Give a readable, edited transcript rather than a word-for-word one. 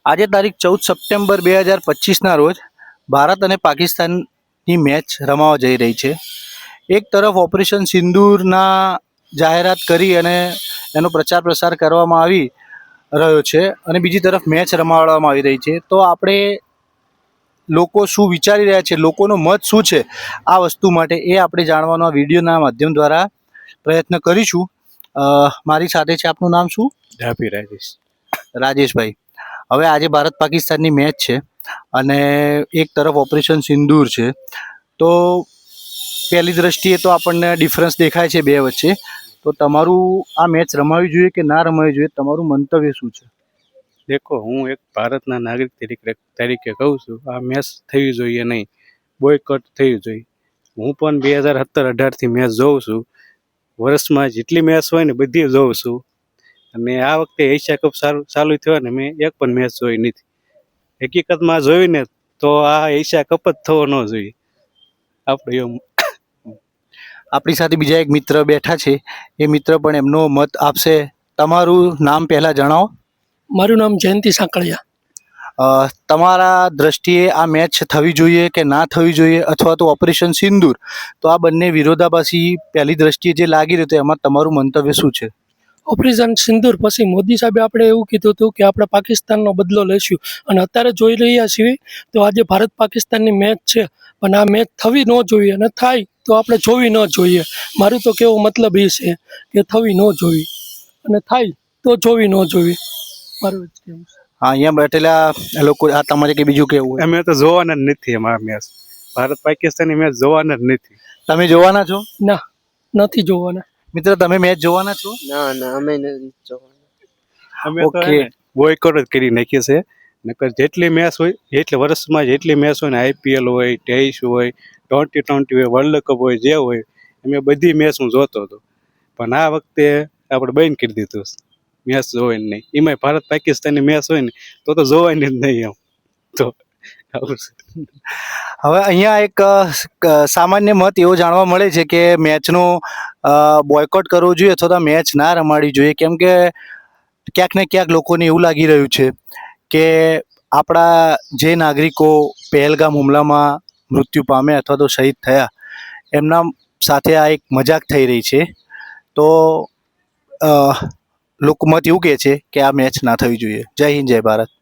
આજે તારીખ 14 સપ્ટેમ્બર 2025ના રોજ ભારત અને પાકિસ્તાનની મેચ રમાવા જઈ રહી છે. એક તરફ ઓપરેશન સિંદૂરના જાહેરાત કરી અને એનો પ્રચાર પ્રસાર કરવામાં આવી રહ્યો છે અને બીજી તરફ મેચ રમાડવામાં આવી રહી છે. તો આપણે લોકો શું વિચારી રહ્યા છે, લોકોનો મત શું છે આ વસ્તુ માટે, એ આપણે જાણવાનો આ વિડીયોના માધ્યમ દ્વારા પ્રયત્ન કરીશું. મારી સાથે છે, આપનું નામ શું? ડાભી રાજેશ. રાજેશભાઈ, હવે આજે ભારત પાકિસ્તાનની મેચ છે અને એક તરફ ઓપરેશન સિંદૂર છે. તો પહેલી દ્રષ્ટિએ તો આપણને ડિફરન્સ દેખાય છે બે વચ્ચે. તો તમારું આ મેચ રમાવી જોઈએ કે ના રમાવી જોઈએ, તમારું મંતવ્ય શું છે? દેખો, હું એક ભારતના નાગરિક તરીકે કહું છું, આ મેચ થવી જોઈએ નહીં, બોયકોટ થવી જોઈએ. હું પણ 2017-18થી મેચ જોઉં છું. વર્ષમાં જેટલી મેચ હોય ને બધી જોઉં છું. અને આ વખતે એશિયા કપ ચાલુ થયો ને મેં એક પણ મેચ જોઈ નથી. હકીકતમાં જોઈ ને તો આ એશિયા કપ જ થવો ન જોઈએ. આપણે એમ આપણી સાથે બીજા એક મિત્ર બેઠા છે, એ મિત્ર પણ એમનો મત આપશે. તમારું નામ પહેલાં જણાવો. મારું નામ જયંતિ સાંકળિયા. તમારા દ્રષ્ટિએ આ મેચ થવી જોઈએ કે ના થવી જોઈએ, અથવા તો ઓપરેશન સિંદૂર, તો આ બંને વિરોધાભાસી પહેલી દ્રષ્ટિએ જે લાગી રહ્યું, તો એમાં તમારું મંતવ્ય શું છે? ઓપરેશન સિંદૂર પછી મોદી સાહેબે આપણે એવું કીધું હતું કે આપણે પાકિસ્તાનનો બદલો લઈશું, અને અત્યારે જોઈ રહ્યા છીએ તો આજે ભારત પાકિસ્તાનની મેચ છે, પણ આ મેચ થવી ન જોઈએ, અને થાય તો આપણે જોવી ન જોઈએ. મારું તો કહેવો મતલબ એ છે કે થવી ન જોઈએ, અને થાય તો જોવી ન જોઈએ. મારું જ કહેવું છે. હા, અહીંયા બેઠેલા લોકો, આ તમારે કે બીજું કેવું? અમે તો જોવાના જ નથી. એમાં મેચ, ભારત પાકિસ્તાનની મેચ જોવાના જ નથી. તમે જોવાના છો? ના, નથી જોવાના. મિત્ર, તમે મેચ જોવાના છો? ના અમે નથી જોવાના. અમે તો ઓકે. બોયકોટ જ કરી નાખીએ છે. નકર જેટલી મેચ હોય, એટલે વર્ષમાં જેટલી મેચ હોય ને, IPL હોય, ટેસ્ટ હોય, T20 હોય, વર્લ્ડ કપ હોય, જે હોય, અમે બધી મેચ હું જોતો હતો. પણ આ વખતે આપણે બંધ કરી દીધું મેચ જોવાય નહીં. એમાંય ભારત પાકિસ્તાનની મેચ હોય ને તો જોવાની જ નહીં. એમ તો આવું છે. હવે અહીંયા એક સામાન્ય મત એવો જાણવા મળે છે કે મેચનો બોયકોટ કરવો જોઈએ અથવા તો મેચ ના રમાડવી જોઈએ, કેમ કે ક્યાંક ને ક્યાંક લોકોને એવું લાગી રહ્યું છે કે આપણા જે નાગરિકો પહેલગામ હુમલામાં મૃત્યુ પામ્યા અથવા તો શહીદ થયા, એમના સાથે આ એક મજાક થઈ રહી છે. તો લોકો મત એવું કહે છે કે આ મેચ ના થવી જોઈએ. જય હિન્દ, જય ભારત.